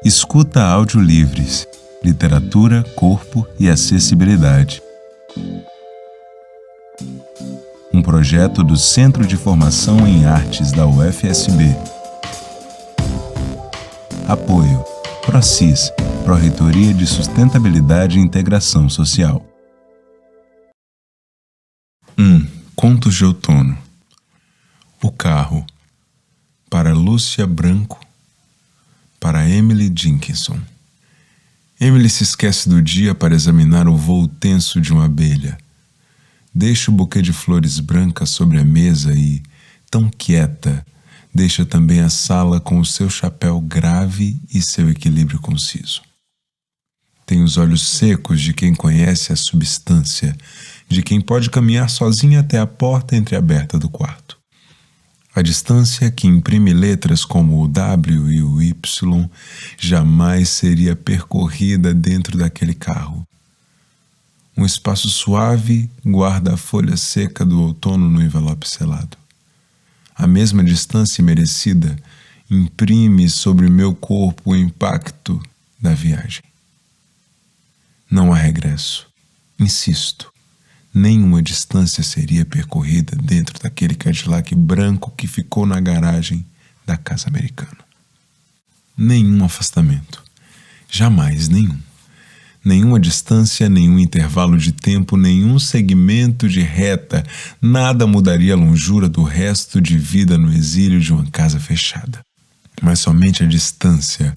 Escuta audiolivres, literatura, corpo e acessibilidade. Um projeto do Centro de Formação em Artes da UFSB. Apoio: PROCIS, Pró-Reitoria de Sustentabilidade e Integração Social. Contos de Outono. O Carro. Para Lúcia Branco. Para Emily Dickinson. Emily se esquece do dia para examinar o voo tenso de uma abelha. Deixa o buquê de flores brancas sobre a mesa e, tão quieta, deixa também a sala com o seu chapéu grave e seu equilíbrio conciso. Tem os olhos secos de quem conhece a substância, de quem pode caminhar sozinha até a porta entreaberta do quarto. A distância que imprime letras como o W e o Y jamais seria percorrida dentro daquele carro. Um espaço suave guarda a folha seca do outono no envelope selado. A mesma distância merecida imprime sobre meu corpo o impacto da viagem. Não há regresso. Insisto. Nenhuma distância seria percorrida dentro daquele Cadillac branco que ficou na garagem da casa americana. Nenhum afastamento. Jamais nenhum. Nenhuma distância, nenhum intervalo de tempo, nenhum segmento de reta. Nada mudaria a longura do resto de vida no exílio de uma casa fechada. Mas somente a distância,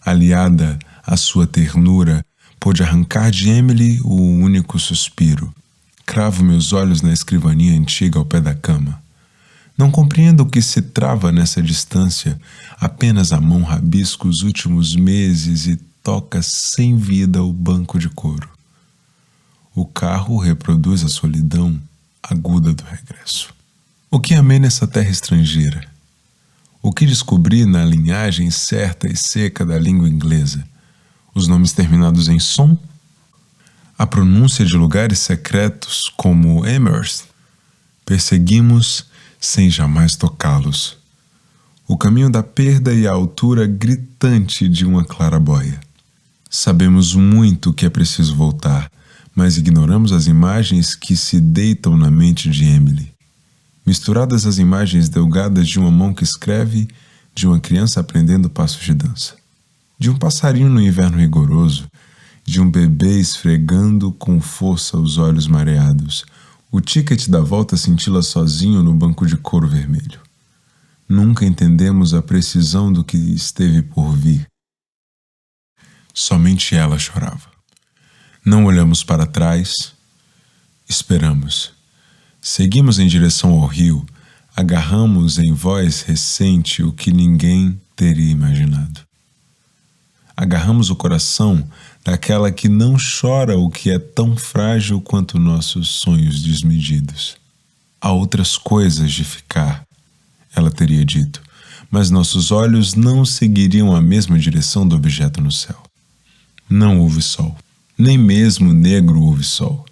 aliada à sua ternura, pôde arrancar de Emily o único suspiro. Cravo meus olhos na escrivaninha antiga ao pé da cama. Não compreendo o que se trava nessa distância. Apenas a mão rabisca os últimos meses e toca sem vida o banco de couro. O carro reproduz a solidão aguda do regresso. O que amei nessa terra estrangeira? O que descobri na linhagem certa e seca da língua inglesa? Os nomes terminados em som? A pronúncia de lugares secretos como Amherst. Perseguimos sem jamais tocá-los. O caminho da perda e a altura gritante de uma clarabóia. Sabemos muito que é preciso voltar, mas ignoramos as imagens que se deitam na mente de Emily. Misturadas às imagens delgadas de uma mão que escreve, de uma criança aprendendo passos de dança. De um passarinho no inverno rigoroso, de um bebê esfregando com força os olhos mareados. O ticket da volta cintila sozinho no banco de couro vermelho. Nunca entendemos a precisão do que esteve por vir. Somente ela chorava. Não olhamos para trás. Esperamos. Seguimos em direção ao rio. Agarramos em voz recente o que ninguém teria imaginado. Agarramos o coração daquela que não chora o que é tão frágil quanto nossos sonhos desmedidos. Há outras coisas de ficar, ela teria dito, mas nossos olhos não seguiriam a mesma direção do objeto no céu. Não houve sol, nem mesmo negro houve sol.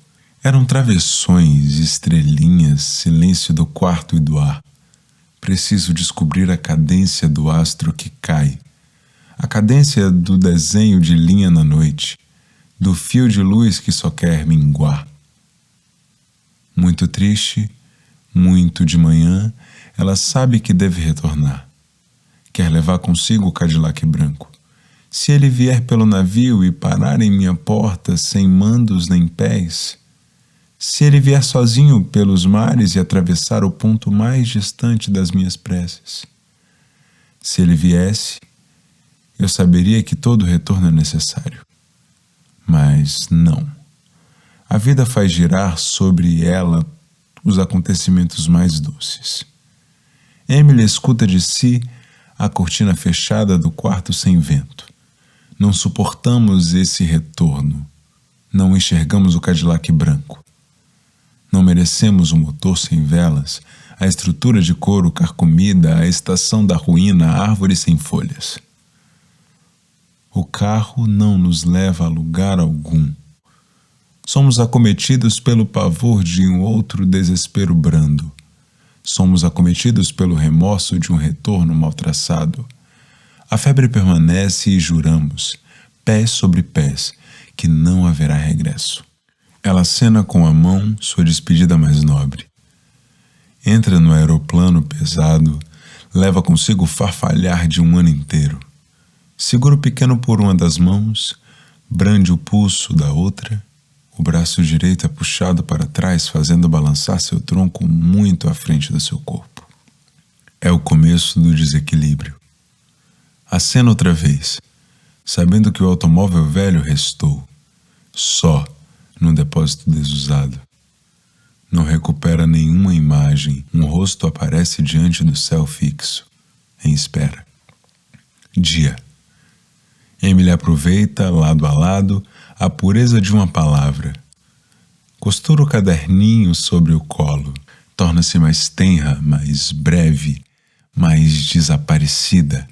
Eram travessões, estrelinhas, silêncio do quarto e do ar. Preciso descobrir a cadência do astro que cai. A cadência do desenho de linha na noite, do fio de luz que só quer minguar. Muito triste, muito de manhã, ela sabe que deve retornar. Quer levar consigo o Cadillac branco. Se ele vier pelo navio e parar em minha porta sem mandos nem pés, se ele vier sozinho pelos mares e atravessar o ponto mais distante das minhas preces, se ele viesse, eu saberia que todo retorno é necessário. Mas não. A vida faz girar sobre ela os acontecimentos mais doces. Emily escuta de si a cortina fechada do quarto sem vento. Não suportamos esse retorno. Não enxergamos o Cadillac branco. Não merecemos o motor sem velas, a estrutura de couro carcomida, a estação da ruína, a árvore sem folhas. O carro não nos leva a lugar algum. Somos acometidos pelo pavor de um outro desespero brando. Somos acometidos pelo remorso de um retorno mal traçado. A febre permanece e juramos, pés sobre pés, que não haverá regresso. Ela acena com a mão sua despedida mais nobre. Entra no aeroplano pesado, leva consigo o farfalhar de um ano inteiro. Segura o pequeno por uma das mãos, brande o pulso da outra, o braço direito é puxado para trás, fazendo balançar seu tronco muito à frente do seu corpo. É o começo do desequilíbrio. Acena outra vez, sabendo que o automóvel velho restou, só, num depósito desusado. Não recupera nenhuma imagem, um rosto aparece diante do céu fixo, em espera. Dia. Emily aproveita, lado a lado, a pureza de uma palavra. Costura o caderninho sobre o colo, torna-se mais tenra, mais breve, mais desaparecida.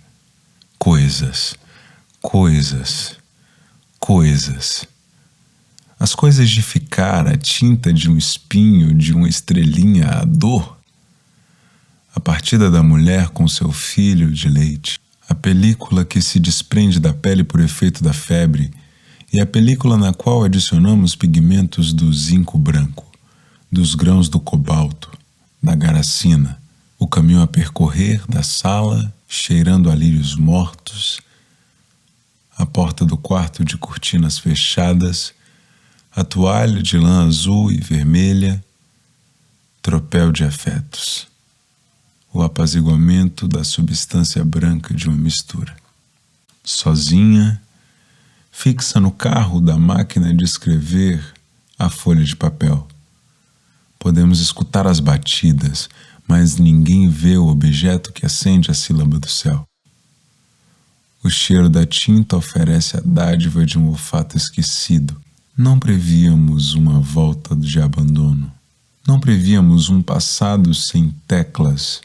Coisas, coisas, coisas. As coisas de ficar, a tinta de um espinho, de uma estrelinha, a dor. A partida da mulher com seu filho de leite. A película que se desprende da pele por efeito da febre e a película na qual adicionamos pigmentos do zinco branco, dos grãos do cobalto, da garacina, o caminho a percorrer da sala, cheirando a lírios mortos, a porta do quarto de cortinas fechadas, a toalha de lã azul e vermelha, tropel de afetos, o apaziguamento da substância branca de uma mistura. Sozinha, fixa no carro da máquina de escrever a folha de papel. Podemos escutar as batidas, mas ninguém vê o objeto que acende a sílaba do céu. O cheiro da tinta oferece a dádiva de um olfato esquecido. Não prevíamos uma volta de abandono. Não prevíamos um passado sem teclas,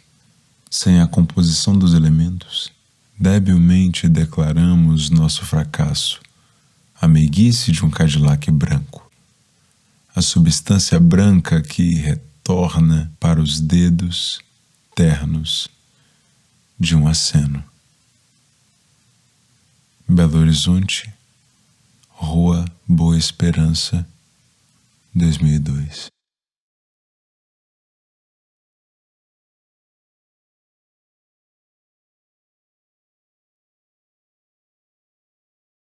sem a composição dos elementos. Debilmente declaramos nosso fracasso, a meiguice de um Cadillac branco, a substância branca que retorna para os dedos ternos de um aceno. Belo Horizonte, Rua Boa Esperança, 2002.